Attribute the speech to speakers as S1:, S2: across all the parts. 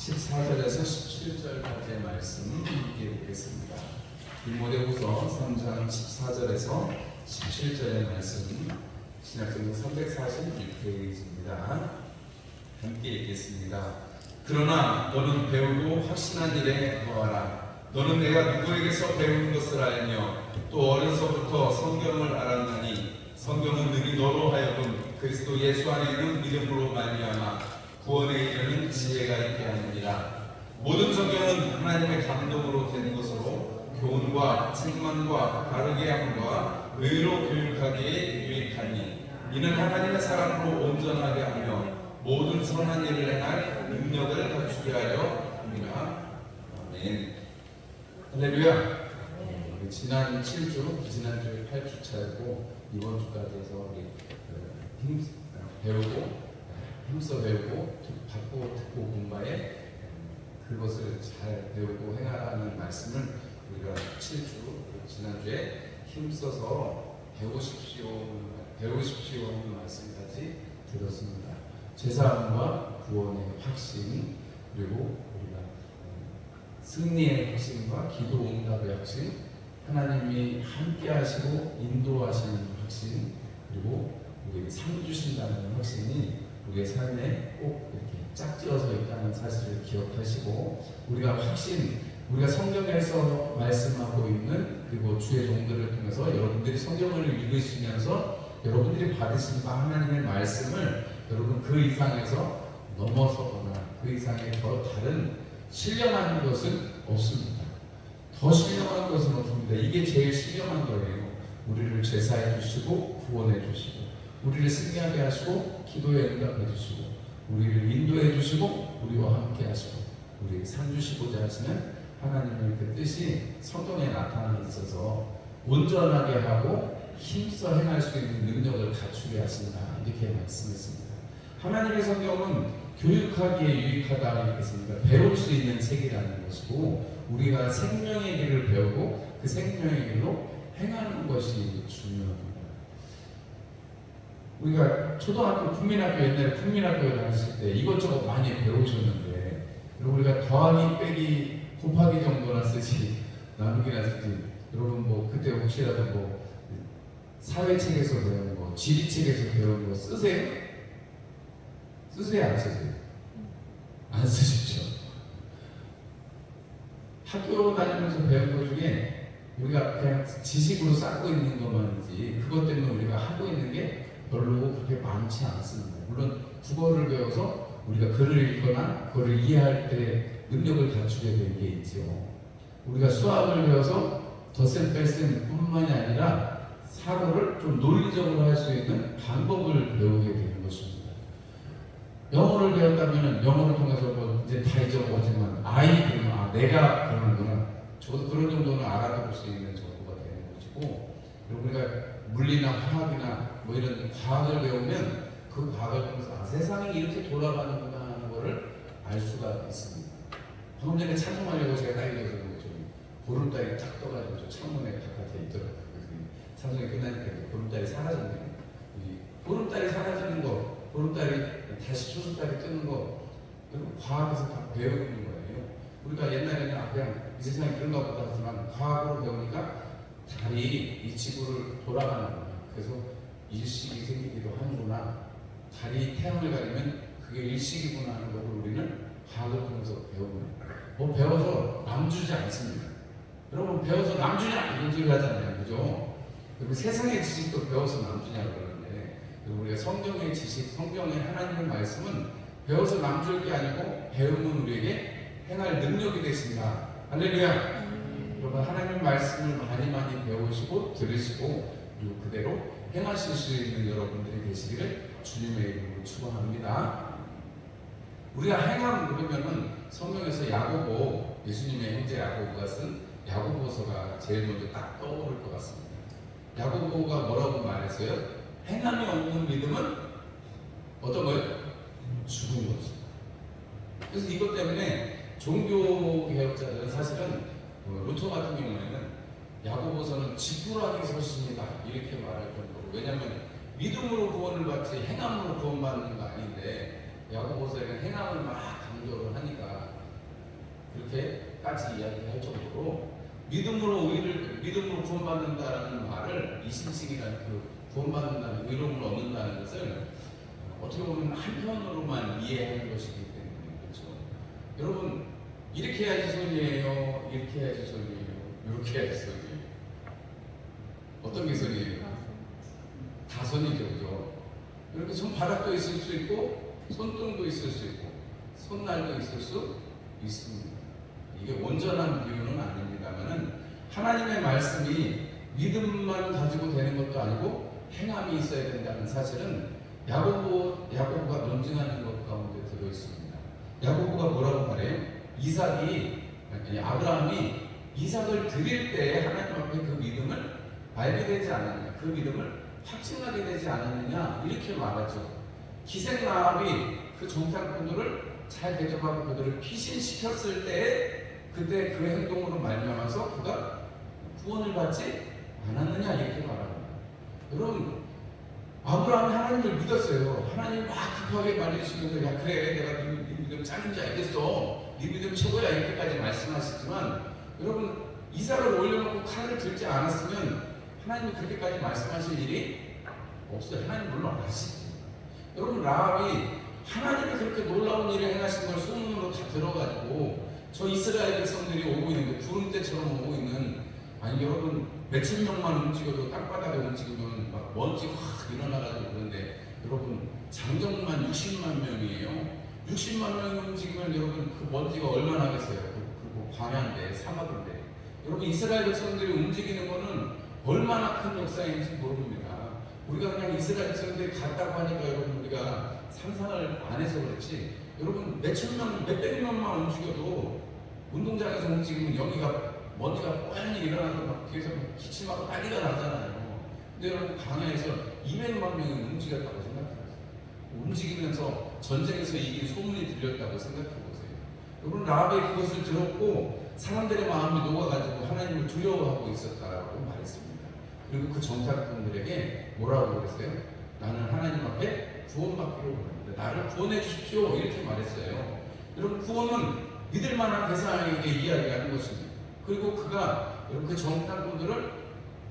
S1: 14절에서 17절까지의 말씀 함께 보겠습니다. 디모데후서 3장 14절에서 17절의 말씀, 신약성경 346페이지입니다. 함께 읽겠습니다. 그러나 너는 배우고 확신한 일에 거하라. 너는 내가 누구에게서 배운 것을 알며 또 어려서부터 성경을 알았나니 성경은 능히 너로 하여금 그리스도 예수 안에 있는 믿음으로 말미암아 구원에 이르는 지혜가 있게 하느니라. 모든 성경은 하나님의 감동으로 된 것으로 교훈과 책망과 바르게 함과 의로 교육하기에 유익하니 이는 하나님의 사람으로 온전하게 하며 모든 선한 일을 행할 능력을 갖추게 하려 합니다. 아멘. 할렐루야. 지난 7주, 지난주에 8주차였고 이번 주까지 해서 우리 배우고 힘써 배우고 받고 듣고 공부에 그것을 잘 배우고 행하라는 말씀을 우리가 7주 지난주에 힘써서 배우십시오 하는 말씀까지 들었습니다. 죄사함과 구원의 확신, 그리고 우리가 승리의 확신과 기도 응답의 확신, 하나님이 함께 하시고 인도하시는 확신, 그리고 우리에게 상 주신다는 확신이 우리의 삶에 꼭 이렇게 짝지어서 있다는 사실을 기억하시고, 우리가 성경에서 말씀하고 있는, 그리고 주의 종들을 통해서 여러분들이 성경을 읽으시면서 여러분들이 받으신 하나님의 말씀을 여러분 그 이상에서 넘어서거나 그 이상의 더 다른 신령한 것은 없습니다. 더 신령한 것은 없습니다. 이게 제일 신령한 거예요. 우리를 제사해 주시고 구원해 주시고 우리를 승리하게 하시고 기도에 응답해 주시고 우리를 인도해 주시고 우리와 함께 하시고 우리에게 상 주시고자 하시는 하나님의 그 뜻이 성경에 나타나 있어서 온전하게 하고 힘써 행할 수 있는 능력을 갖추게 하신다, 이렇게 말씀했습니다. 하나님의 성경은 교육하기에 유익하다 이렇게 했습니다. 배울 수 있는 책이라는 것이고 우리가 생명의 길을 배우고 그 생명의 길로 행하는 것이 중요합니다. 우리가 초등학교, 국민학교, 옛날에 국민학교에 다녔을 때 이것저것 많이 배우셨는데, 우리가 더하기, 빼기, 곱하기 정도나 쓰지 나누기나 쓰지, 여러분 뭐 그때 혹시라도 뭐 사회책에서 배운 거, 지리책에서 배운 거 쓰세요? 쓰세요? 안 쓰세요? 안 쓰시죠? 학교 다니면서 배운 것 중에 우리가 그냥 지식으로 쌓고 있는 것만이지 그것 때문에 우리가 하고 있는 게 별로 그렇게 많지 않습니다. 물론 국어를 배워서 우리가 글을 읽거나 그걸 이해할 때 능력을 갖추게 된 게 있죠. 우리가 수학을 배워서 덧셈 뺄셈 뿐만이 아니라 사고를 좀 논리적으로 할 수 있는 방법을 배우게 되는 것입니다. 영어를 배웠다면 영어를 통해서 뭐 이제 다 잊어먹었지만 그러면 내가 그러는구나, 저도 그런 정도는 알아볼 수 있는 정도가 되는 것이고, 그리고 우리가 물리나 화학이나 뭐 이런 과학을 배우면 그 과학을 통해서 세상이 이렇게 돌아가는구나 하는 것을 알 수가 있습니다. 방금 전에 찬송하려고 제가 다니면서 좀 보름달이 딱 떠가지고 저 창문에 바깥에 있더라고요. 찬송이 끝나니까 보름달이 사라졌네요. 보름달이 사라지는 거, 보름달이 다시 초승달이 뜨는 거, 여러분 과학에서 다 배우는 거예요. 우리가 옛날에는 그냥 이 세상이 그런가 보다 하지만 과학으로 배우니까 달이 이 지구를 돌아가는구나, 그래서 일식이 생기기도 하는구나, 달이 태양을 가리면 그게 일식이구나 하는 것을 우리는 과학을 통해서 배우는, 배워서 남주지 않습니다. 여러분 배워서 남주냐 이런 소리 하잖아요, 그죠? 그리고 세상의 지식도 배워서 남주냐고 그러는데, 우리가 성경의 지식, 성경의 하나님의 말씀은 배워서 남줄 게 아니고 배우면 우리에게 행할 능력이 되신다. 할렐루야. 여러분 하나님의 말씀을 많이 배우시고 들으시고 그리고 그대로 행하실 수 있는 여러분들이 되시기를 주님의 이름으로 축원합니다. 우리가 행함 그러면은 성경에서 야고보, 예수님의 형제 야고보가 쓴 야고보서가 제일 먼저 딱 떠오를 것 같습니다. 야고보가 뭐라고 말했어요? 행함이 없는 믿음은 어떤 거예요? 죽은 거죠. 그래서 이것 때문에 종교개혁자들은 사실은 루터 같은 경우에는 야고보서는 지푸라기 서신이다 이렇게 말할 정도로, 왜냐하면 믿음으로 구원을 받지 행함으로 구원받는 거 아닌데 야고보서에는 행함을 막 강조를 하니까 그렇게까지 이야기할 정도로 믿음으로 구원받는다라는 말을 이신칭이라는 그 구원받는다는 의로움을 얻는다는 것을 어떻게 보면 한편으로만 이해하는 것이기 때문에 그렇죠. 여러분 이렇게 해야지 손이에요, 이렇게 해야지 손이에요, 이렇게 해야지 손이에요. 어떤 게 손이에요? 다 손이죠, 그죠? 이렇게 손바닥도 있을 수 있고 손등도 있을 수 있고 손날도 있을 수 있습니다. 이게 온전한 비유는 아닙니다만은 하나님의 말씀이 믿음만 가지고 되는 것도 아니고 행함이 있어야 된다는 사실은 야고보가 논증하는 것 가운데 들어 있습니다. 야고보가 뭐라고 말해요? 아브라함이 이삭을 드릴 때 하나님 앞에 그 믿음을 알게 되지 않았느냐, 그 믿음을 확증하게 되지 않았느냐 이렇게 말하죠. 기생 라합이 그 정탐꾼들을 잘 대접하고 그들을 피신시켰을 때 그때 그 행동으로 말미암아서 그가 구원을 받지 않았느냐 이렇게 말합니다. 여러분 아브라함이 하나님을 믿었어요. 하나님 막 급하게 말해주시면서 야 그래 내가 네 믿음 짱인지 알겠어, 네 믿음 최고야 이렇게까지 말씀하시지만 여러분 이삭을 올려놓고 칼을 들지 않았으면 하나님이 그렇게까지 말씀하실 일이 없어요. 하나님 물론 아시지. 여러분 라합이 하나님이 그렇게 놀라운 일을 행하신 걸 소문으로 다 들어가지고 저 이스라엘 백성들이 오고 있는데 구름대처럼 오고 있는, 아니 여러분 몇천 명만 움직여도 땅바닥에 움직이면 막 먼지 확 일어나가지고 그런데 여러분 장정만 60만 명이에요. 60만 명이 움직이면 여러분 그 먼지가 얼마나 하겠어요. 그리고 광야인데 사막인데 여러분 이스라엘 백성들이 움직이는 거는 얼마나 큰 역사인지 모릅니다. 우리가 그냥 이스라엘 백성들이 갔다고 하니까 여러분 우리가 상상을 안 해서 그렇지 여러분 몇천 명, 몇백 명만 움직여도 운동장에서 움직이면 여기가 먼지가 뽀얀히 일어나서 막 뒤에서 기침하고 난리가 나잖아요. 근데 여러분 강야에서 200만 명이 움직였다고 생각해보세요. 움직이면서 전쟁에서 이긴 소문이 들렸다고 생각해보세요. 여러분 라합이 그것을 들었고 사람들의 마음이 녹아가지고 하나님을 두려워하고 있었다고 말했습니다. 그리고 그 정탐꾼들에게 뭐라고 그랬어요? 나는 하나님 앞에 구원받기로 원합니다. 나를 구원해 주십시오 이렇게 말했어요. 여러분 구원은 믿을 만한 대상에게 이야기하는 것입니다. 그리고 그가 여러분 그 정탐꾼들을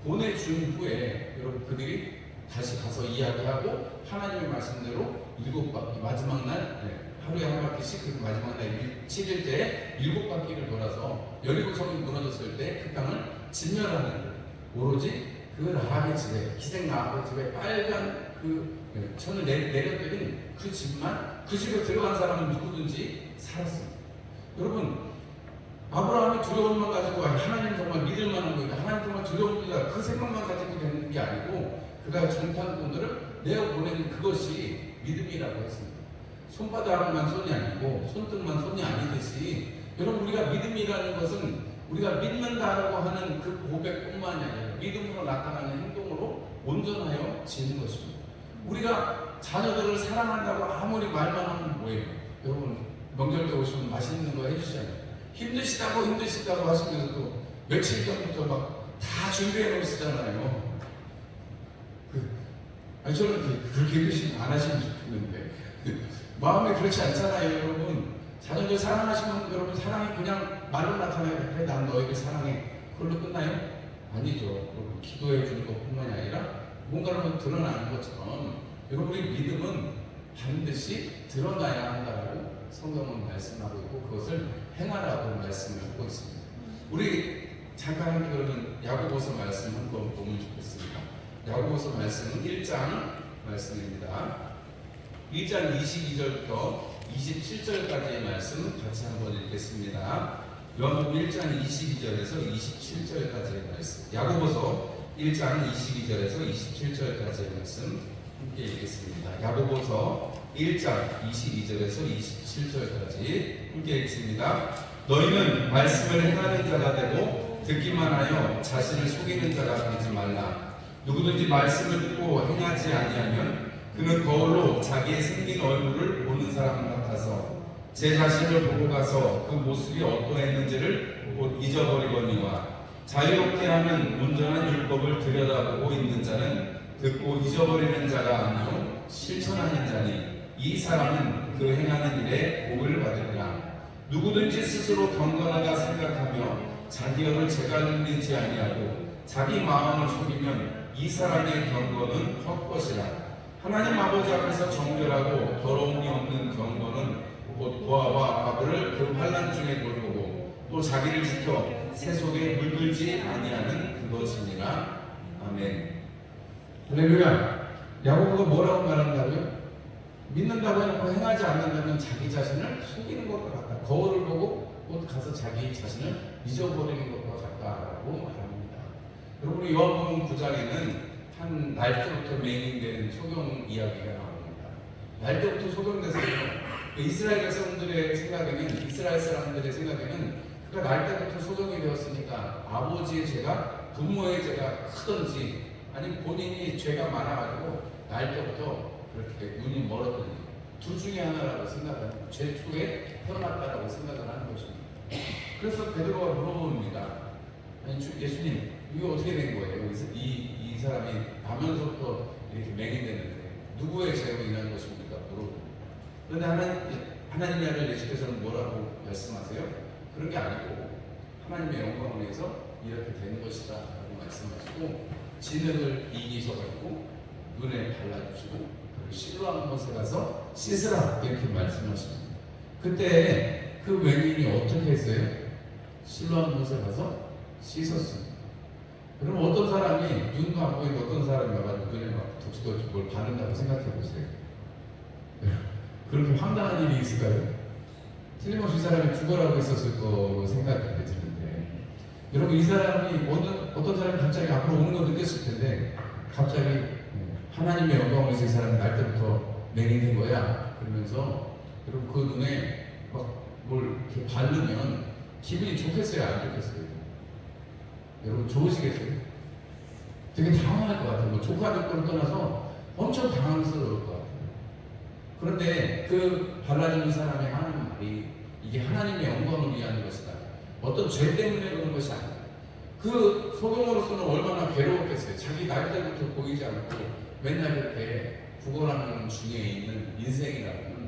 S1: 보내준 후에 여러분 그들이 다시 가서 이야기하고 하나님의 말씀대로 7바퀴 마지막 날 하루에 한 바퀴씩 그 마지막 날 7일 때 7바퀴를 돌아서 여리고성이 무너졌을 때 그 땅을 진멸하는 오로지 그 라합의 집에 기생 라합의 집에 빨간 그 천을 내려뜨린 그 집만 그 집에 들어간 사람은 누구든지 살았습니다. 여러분 아브라함이 두려움만 가지고 하나님 정말 믿을 만한 거다, 하나님 정말 두려웁니다 그 생각만 가지고 되는 게 아니고 그가 정탐꾼들을 내어보내는 그것이 믿음이라고 했습니다. 손바닥만 손이 아니고 손등만 손이 아니듯이 여러분 우리가 믿음이라는 것은 우리가 믿는다라고 하는 그 고백뿐만이 아니라 믿음으로 나타나는 행동으로 온전하여 지는 것입니다. 우리가 자녀들을 사랑한다고 아무리 말만 하면 뭐예요? 여러분 명절 때 오시면 맛있는 거 해주시잖아요. 힘드시다고 하시면서도 며칠 전부터 막 다 준비해 놓으시잖아요. 저는 그렇게 힘드시면 안 하시면 좋겠는데 마음이 그렇지 않잖아요. 여러분 자녀들 사랑하시면 여러분 사랑이 그냥 말로 나타나요. 그래 난 너에게 사랑해 그걸로 끝나요? 아니죠. 여러분 기도해 주는 것뿐만이 아니라 뭔가를 드러나는 것처럼 여러분의 믿음은 반드시 드러나야 한다고 성경은 말씀하고 있고 그것을 행하라고 말씀을 하고 있습니다. 우리 잠깐 함께 그러면 야고보서 말씀 한번 보면 좋겠습니다. 야고보서 말씀은 1장 말씀입니다. 1장 22절부터 27절까지의 말씀 같이 한번 읽겠습니다. 요한복음 1장 22절에서 27절까지의 말씀, 야고보서 1장 22절에서 27절까지의 말씀 함께 읽겠습니다. 야고보서 1장 22절에서 27절까지 함께 읽습니다. 너희는 말씀을 행하는 자가 되고 듣기만 하여 자신을 속이는 자가 되지 말라. 누구든지 말씀을 듣고 행하지 아니하면 그는 거울로 자기의 생긴 얼굴을 보는 사람 같아서 제 자신을 보고 가서 그 모습이 어떠했는지를 곧 잊어버리거니와 자유롭게 하는 온전한 율법을 들여다보고 있는 자는 듣고 잊어버리는 자가 아니요 실천하는 자니 이 사람은 그 행하는 일에 복을 받으리라. 누구든지 스스로 경건하다 생각하며 자기 혀를 제갈리지 아니하고 자기 마음을 속이면 이 사람의 경건은 헛것이라. 하나님 아버지 앞에서 정결하고 더러움이 없는 경건은 곧 보아와 바보를 그 환난 중에 돌보고 또 자기를 지켜 새 속에 물들지 아니하는 그것이니라. 아멘. 할렐루야. 야고보가 뭐라고 말한다고요? 믿는다고 해놓고 행하지 않는다면 자기 자신을 속이는 것과 같다. 거울을 보고 곧 가서 자기 자신을 잊어버리는 것과 같다라고 말합니다. 여러분, 요한복음 9장에는 한 날 때부터 맹인된 소경 이야기가 나옵니다. 날 때부터 소경됐어요. 이스라엘 백성들의 생각에는, 이스라엘 사람들의 생각에는 그러니까 날 때부터 소경이 되었으니까 아버지의 죄가, 부모의 죄가 크든지 아니 본인이 죄가 많아가지고 날 때부터 그렇게 눈이 멀었더니 둘 중에 하나라고 생각하는, 죄 속에 태어났다라고 생각을 하는 것입니다. 그래서 베드로가 물어봅니다. 아니 예수님, 이게 어떻게 된 거예요? 이 사람이 나면서부터 이렇게 맹인됐는데 누구의 죄로 인한 것입니까? 물어봅니다. 그런데 하나님의 아들 예수께서는 뭐라고 말씀하세요? 그런 게 아니고 하나님의 영광을 위해서 이렇게 되는 것이다 라고 말씀하시고 진흙을 이기셔가지고 눈에 발라주시고 그리고 실로암 못에 가서 씻으라 이렇게 말씀하십니다. 그때 그 맹인이 어떻게 했어요? 실로암 못에 가서 씻었습니다. 그럼 어떤 사람이 눈 감고 있는 어떤 사람이 와가지고 눈에 막 독수도 뭘 바른다고 생각해 보세요. 그렇게 황당한 일이 있을까요? 틀림없이 이 사람이 죽어라고 있었을 거로 생각이 드는데, 여러분 이 사람이 어떤 사람이 갑자기 앞으로 오는 거 느꼈을 텐데 갑자기 하나님의 영광을 위해서 이 사람이 날 때부터 맹인된 거야 그러면서 여러분 그 눈에 막 뭘 이렇게 바르면 기분이 좋겠어요? 안 좋겠어요? 여러분 좋으시겠어요? 되게 당황할 것 같아요. 뭐 조카들 걸 떠나서 엄청 당황스러울 것 같아요. 그런데 그 발라주는 사람의 하는 말이 이게 하나님의 영광을 위한 것이다. 어떤 죄 때문에 그런 것이 아니다. 그 소경으로서는 얼마나 괴로웠겠어요. 자기 날 때부터 보이지 않고 맨날 이렇게 구걸하는 중에 있는 인생이라는,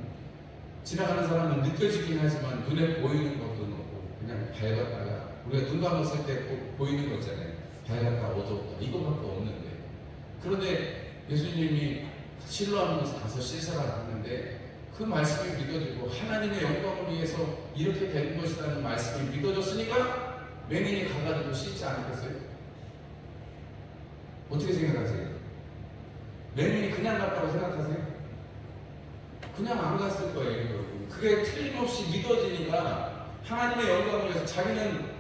S1: 지나가는 사람은 느껴지긴 하지만 눈에 보이는 것도 없고 그냥 밝았다가 우리가 눈 감았을 때 보이는 거 있잖아요. 밝았다 어두웠다 이거밖에 없는데, 그런데 예수님이 실로암에서 가서 씻으라 했는데 그 말씀이 믿어지고 하나님의 영광을 위해서 이렇게 되는 것이라는 말씀이 믿어졌으니까 맹인이 가가지고 씻지 않겠어요? 어떻게 생각하세요? 맹인이 그냥 갔다고 생각하세요? 그냥 안 갔을 거예요. 그게 틀림없이 믿어지니까 하나님의 영광을 위해서, 자기는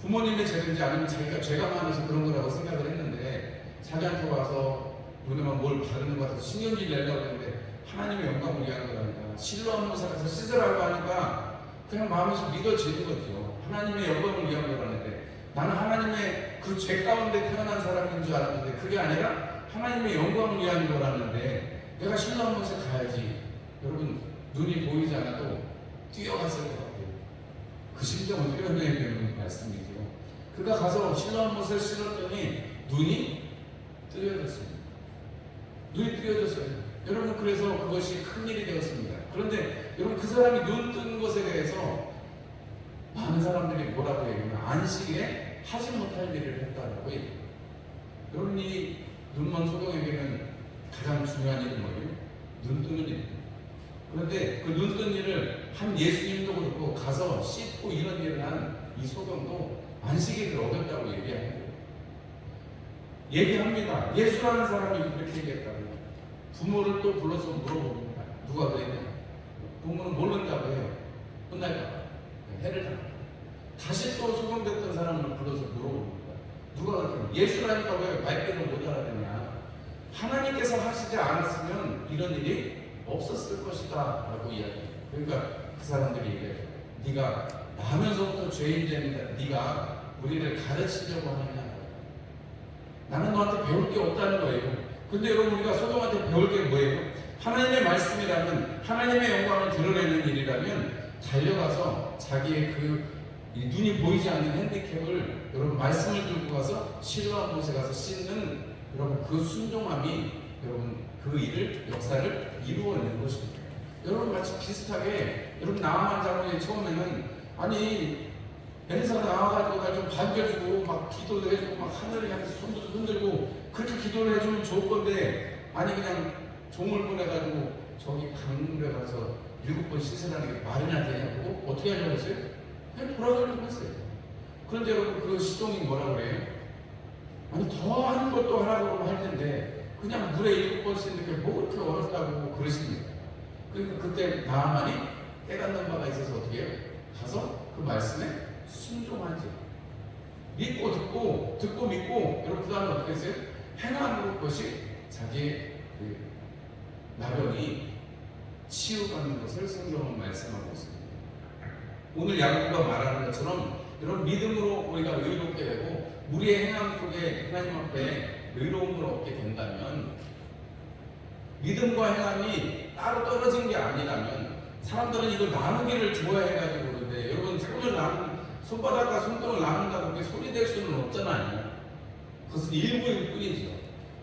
S1: 부모님의 죄든지 아니면 자기가 죄가 많아서 그런 거라고 생각을 했는데 자기한테 와서 눈에만 뭘 바르는 것 같아서 신경질 내려고 했는데 하나님의 영광을 위한 거라니까, 실로암 못에 가서 씻으라고 하니까 그냥 마음에서 믿어지는 거죠. 하나님의 영광을 위한 거라는데 나는 하나님의 그 죄 가운데 태어난 사람인 줄 알았는데 그게 아니라 하나님의 영광을 위한 거라는데 내가 실로암 못에 가야지. 여러분 눈이 보이지 않아도 뛰어갔을 것 같아요. 그 심정을 표현해야 되는 말씀이죠. 그가 가서 실로암 못을 실었더니 눈이 뜨여졌습니다. 눈이 뜨여졌어요. 여러분 그래서 그것이 큰일이 되었습니다. 그런데 여러분 그 사람이 눈 뜬 것에 대해서 많은 사람들이 뭐라고 얘기하면 안식일에 하지 못할 일을 했다라고 얘기해요. 여러분 이 눈먼 소경에게는 가장 중요한 일은 뭐예요? 눈 뜨는 일입니다. 그런데 그 눈 뜬 일을 한 예수님도 그렇고 가서 씻고 이런 일을 한 이 소경도 안식일을 어겼다고 얘기합니다. 예수라는 사람이 이렇게 얘기했다고. 부모를 또 불러서 물어봅니다. 누가 그랬냐? 부모는 모른다고 해요. 혼날까? 해를 당합니다. 다시 또 소경됐던 사람을 불러서 물어봅니다. 누가 그랬냐? 예수라니까 왜 말귀를 못 알아듣냐? 하나님께서 하시지 않았으면 이런 일이 없었을 것이다 라고 이야기해요. 그러니까 그 사람들이 얘기해요. 네가 나면서부터 죄인되니까 네가 우리를 가르치려고 하느냐? 나는 너한테 배울 게 없다는 거예요. 근데 여러분 우리가 소경한테 배울 게 뭐예요? 하나님의 말씀이라면, 하나님의 영광을 드러내는 일이라면 달려가서 자기의 그 눈이 보이지 않는 핸디캡을 여러분 말씀을 들고 가서 실로암 못에 가서 씻는 여러분 그 순종함이 여러분 그 일을, 역사를 이루어내는 것입니다. 여러분 마치 비슷하게 여러분 나만 장로님 처음에는 아니 엘리사가 나와가지고 날 좀 반겨주고 막 기도도 해주고 막 하늘을 향해서 손도 흔들고 그렇게 기도를 해주면 좋을 건데 아니 그냥 종을 보내가지고 저기 강물에 가서 7번 씻으라는 게 말이나 되냐고 어떻게 하려고 했어요? 그냥 돌아가려고 했어요. 그런데 여러분 그 시동이 뭐라 그래요? 아니 더 하는 것도 하라고 할 텐데 그냥 물에 7번 씻는 게 뭐 그렇게 어렵다고 그러십니까? 그러니까 그때 나아만이 깨닫는 바가 있어서 어떻게 해요? 가서 그 말씀에 순종하죠. 믿고 듣고 믿고 여러분 그 다음에 어떻게 했어요? 행하는 것이 자기의 그 나병이 치유받는 것을 성경은 말씀하고 있습니다. 오늘 야고보가 말하는 것처럼 이런 믿음으로 우리가 의롭게 되고 우리의 행함 속에 하나님 앞에 의로움을 얻게 된다면 믿음과 행함이 따로 떨어진 게 아니라면 사람들은 이걸 나누기를 좋아해가지고 그러는데 여러분 손바닥과 손등을 나눈다고 그렇게 소리 낼 수는 없잖아요. 그것은 일부일 뿐이죠.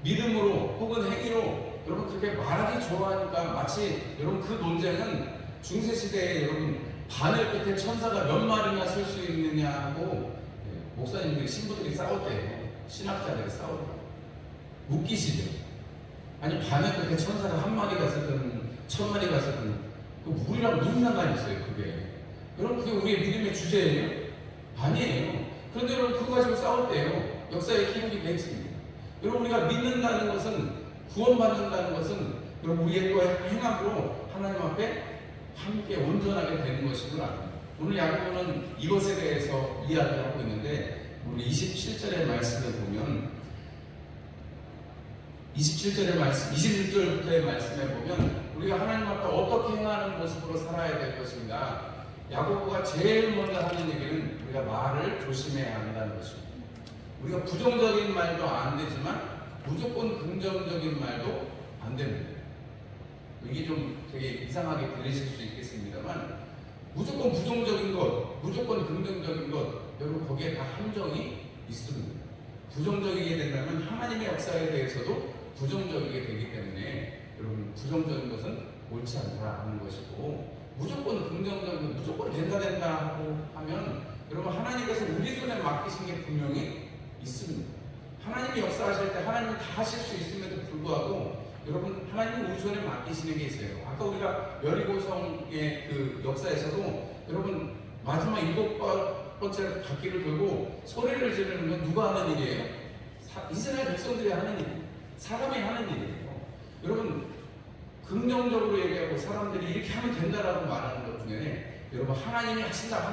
S1: 믿음으로 혹은 행위로 여러분 그렇게 말하기 좋아하니까 마치 여러분 그 논쟁은 중세시대에 여러분 바늘 끝에 천사가 몇 마리나 설 수 있느냐 하고 목사님들이 신부들이 싸울 때 신학자들이 싸울 때 웃기시죠. 아니 바늘 끝에 천사가 한 마리가 쓰든 1000마리가 쓰든 우리랑 무슨 상관이 있어요 그게. 여러분 그게 우리의 믿음의 주제예요? 아니에요. 그런데 여러분 그거 가지고 싸울 때요 역사의 기록이 돼 있습니다. 여러분 우리가 믿는다는 것은 구원받는다는 것은 여러분 우리의 또 행함으로 하나님 앞에 함께 온전하게 되는 것임을 압니다. 오늘 야고보는 이것에 대해서 이야기하고 있는데 우리 27절의 말씀을 보면 27절의 말씀, 26절부터의 말씀에 보면 우리가 하나님 앞에 어떻게 행하는 모습으로 살아야 될 것인가. 야고보가 제일 먼저 하는 얘기는 우리가 말을 조심해야 한다는 것입니다. 우리가 부정적인 말도 안 되지만 무조건 긍정적인 말도 안 됩니다. 이게 좀 되게 이상하게 들리실 수 있겠습니다만 무조건 부정적인 것, 무조건 긍정적인 것 여러분 거기에 다 함정이 있습니다. 부정적이게 된다면 하나님의 역사에 대해서도 부정적이게 되기 때문에 여러분 부정적인 것은 옳지 않다 하는 것이고 무조건 긍정적인 무조건 된다 하고 하면 여러분 하나님께서 우리 손에 맡기신 게 분명히 있습니다. 하나님이 역사하실 때 하나님은 다 하실 수 있음에도 불구하고 여러분 하나님은 우리 손에 맡기시는 게 있어요. 아까 우리가 여리고성의 그 역사에서도 여러분 마지막 7번째 바퀴를 돌고 소리를 지르는 건 누가 하는 일이에요? 이스라엘 백성들이 하는 일이에요. 사람이 하는 일이에요. 여러분 긍정적으로 얘기하고 사람들이 이렇게 하면 된다라고 말하는 것 중에 여러분 하나님이 하신다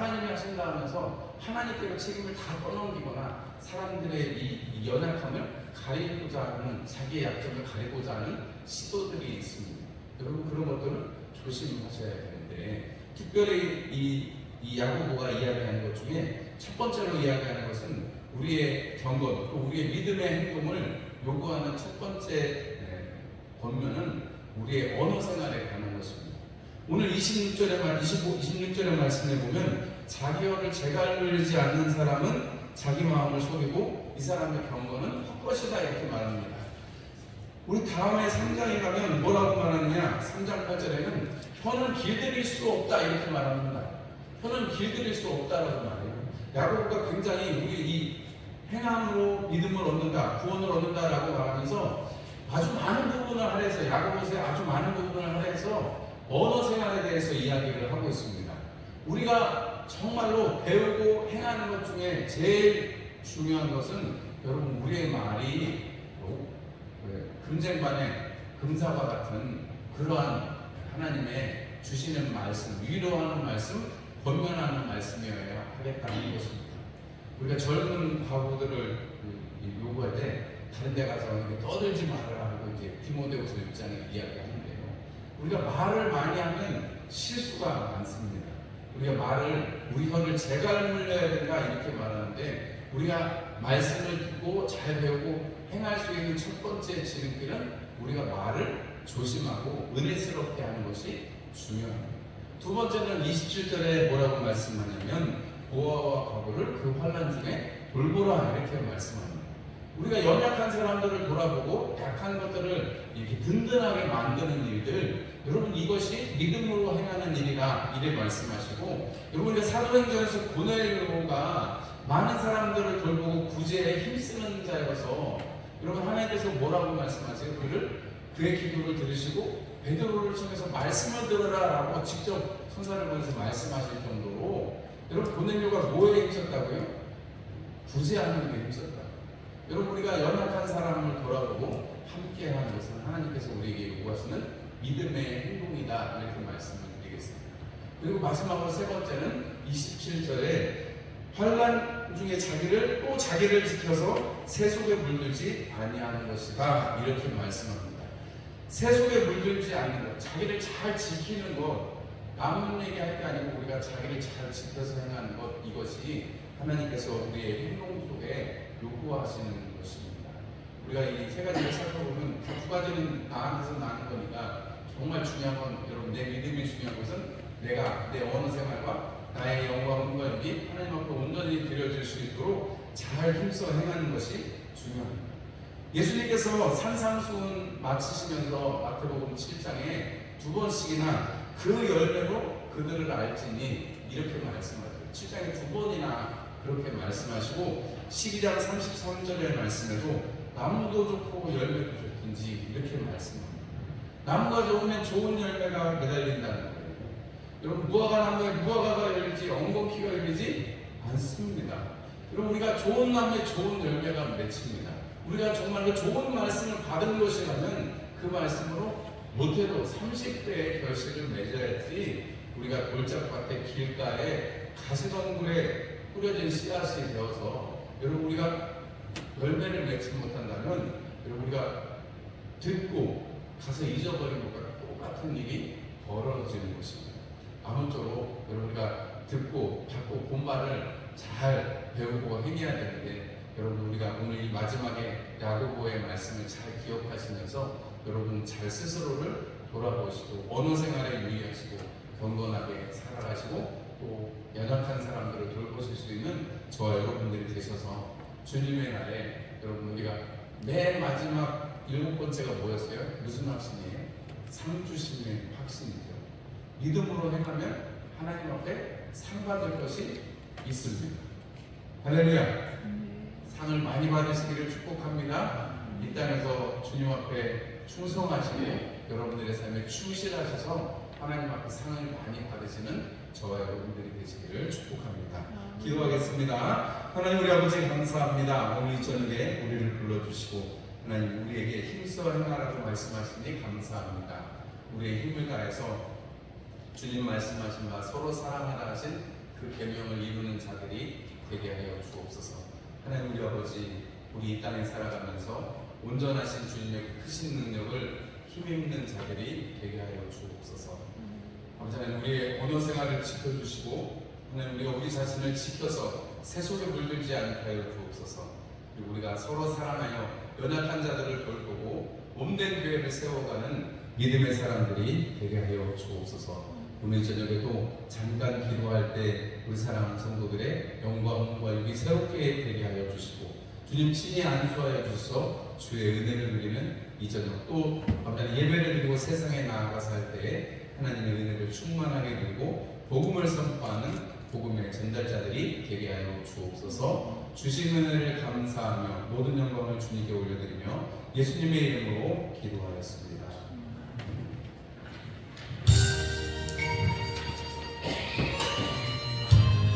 S1: 하면서 하나님께로 책임을 다 떠넘기거나 사람들의 이 연약함을 가리고자 하는 자기의 약점을 가리고자 하는 시도들이 있습니다. 여러분 그런 것들은 조심하셔야 되는데 특별히 이 야고보가 이야기하는 것 중에 첫 번째로 이야기하는 것은 우리의 경건 또 우리의 믿음의 행동을 요구하는 첫 번째 권면은 우리의 언어 생활에 관한 것입니다. 오늘 26절의 말씀에 보면 자기 혀를 제갈르지 않는 사람은 자기 마음을 속이고 이 사람의 경건은 헛것이다 이렇게 말합니다. 우리 다음에 3장에 가면 뭐라고 말하느냐 3장 8절에는 혀는 길들일 수 없다 이렇게 말합니다. 혀는 길들일 수 없다라고 말해요. 야고보가 굉장히 우리 이 행함으로 믿음을 얻는다 구원을 얻는다라고 말하면서 아주 많은 부분을 할애해서 야고보서의 아주 많은 부분을 할애해서 언어 생활에 대해서 이야기를 하고 있습니다. 우리가 정말로 배우고 행하는 것 중에 제일 중요한 것은 여러분 우리의 말이 금쟁반의 금사와 같은 그러한 하나님의 주시는 말씀, 위로하는 말씀, 권면하는 말씀이어야 하겠다는 것입니다. 우리가 젊은 과부들을 요구할 때 다른 데 가서 떠들지 말아라 하고 이제 디모데후서 6장에 이야기하는데요. 우리가 말을 많이 하면 실수가 많습니다. 우리가 우리 혀를 제갈물려야 된다 이렇게 말하는데 우리가 말씀을 듣고 잘 배우고 행할 수 있는 첫 번째 지름길은 우리가 말을 조심하고 은혜스럽게 하는 것이 중요합니다. 두 번째는 27절에 뭐라고 말씀하냐면 보아와 과부를 그 환난 중에 돌보라 이렇게 말씀합니다. 우리가 연약한 사람들을 돌아보고 약한 것들을 이렇게 든든하게 만드는 일들, 여러분 이것이 믿음으로 행하는 일이라 이래 말씀하시고, 여러분 사도행전에서 고넬료가 많은 사람들을 돌보고 구제에 힘쓰는 자여서 여러분 하나님께서 뭐라고 말씀하세요? 그의 기도를 들으시고 베드로를 통해서 말씀을 들으라 라고 직접 손사를 보내서 말씀하실 정도로 여러분 고넬료가 뭐에 힘썼다고요? 구제하는 데 힘썼다. 여러분 우리가 연약한 사람을 돌아보고 함께하는 것은 하나님께서 우리에게 요구하시는 믿음의 행동이다 이렇게 말씀을 드리겠습니다. 그리고 마지막으로 세 번째는 27절에 환난 중에 자기를 지켜서 새 속에 물들지 아니하는 것이다 이렇게 말씀합니다. 새 속에 물들지 않는 것, 자기를 잘 지키는 것, 남은 얘기할 게 아니고 우리가 자기를 잘 지켜서 행하는 것, 이것이 하나님께서 우리의 행동 속에 요구하시는 것입니다. 우리가 이 세 가지를 살펴보면 두 가지는 나한테서 나는 거니까 정말 중요한 건, 여러분 내 믿음이 중요한 것은 내가 내 언어 생활과 나의 영광과 여기 하나님 앞에 온전히 드려질 수 있도록 잘 힘써 행하는 것이 중요합니다. 예수님께서 산상수훈 마치시면서 마태복음 7장에 두 번씩이나 그 열매로 그들을 알지니 이렇게 말씀하세요. 7장에 두 번이나 그렇게 말씀하시고 12장 33절의 말씀에도 나무도 좋고 열매도 좋든지 이렇게 말씀합니다. 나무가 좋으면 좋은 열매가 매달린다는 거예요. 여러분 무화과 나무에 무화과가 열리지 엉겅퀴가 열리지 않습니다. 여러분 우리가 좋은 나무에 좋은 열매가 맺힙니다. 우리가 정말로 좋은 말씀을 받은 것이라면 그 말씀으로 못해도 30배의 결실을 맺어야지 우리가 돌짝밭의 길가에 가시덤불에 뿌려진 씨앗이 되어서 여러분 우리가 열매를 맺지 못한다면 여러분 우리가 듣고 가서 잊어버린 것과 똑같은 일이 벌어지는 것입니다. 아무쪼록 여러분 우리가 듣고 받고 본말을 잘 배우고 행해야 되는데, 여러분 우리가 오늘 이 마지막에 야고보의 말씀을 잘 기억하시면서 여러분 잘 스스로를 돌아보시고 언어 생활에 유의하시고 경건하게 살아가시고 또 연약한 사람들을 돌보실 수 있는 저와 여러분들이 되셔서 주님의 날에 여러분 우리가 맨 마지막 7번째가 뭐였어요? 무슨 확신이에요? 상 주심의 확신이죠. 믿음으로 행하면 하나님 앞에 상 받을 것이 있습니다. 할렐루야. 상을 많이 받으시기를 축복합니다. 이 땅에서 주님 앞에 충성하시고 여러분들의 삶에 충실하셔서 하나님 앞에 상을 많이 받으시는 저와 여러분들이 되시기를 축복합니다. 기도하겠습니다. 하나님 우리 아버지 감사합니다. 오늘 이 저녁에 우리를 불러주시고 하나님 우리에게 힘써 행하라고 말씀하시니 감사합니다. 우리의 힘을 다해서 주님 말씀하신 바 서로 사랑하라 하신 그 계명을 이루는 자들이 되게 하여 주옵소서. 하나님 우리 아버지, 우리 이 땅에 살아가면서 온전하신 주님의 크신 능력을 힘입는 자들이 되게 하여 주옵소서. 아버지 하나님 우리의 언어 생활을 지켜주시고 하나님 우리가 우리 자신을 지켜서 새 속에 물들지 않게 하여 주옵소서. 그리고 우리가 서로 사랑하여 연약한 자들을 돌보고 몸된 교회를 세워가는 믿음의 사람들이 되게 하여 주옵소서. 오늘 저녁에도 잠깐 기도할 때 우리 사랑하는 성도들의 영광과 육이 새롭게 되게 하여 주시고 주님 친히 안수하여 주셔서 주의 은혜를 누리는 이 저녁 또 예배를 드리고 세상에 나아가서 할 때에 하나님의 은혜를 충만하게 누리고 복음을 선포하는 복음의 전달자들이 되게 하여 주옵소서. 주신 은혜를 감사하며 모든 영광을 주님께 올려드리며 예수님의 이름으로 기도하였습니다.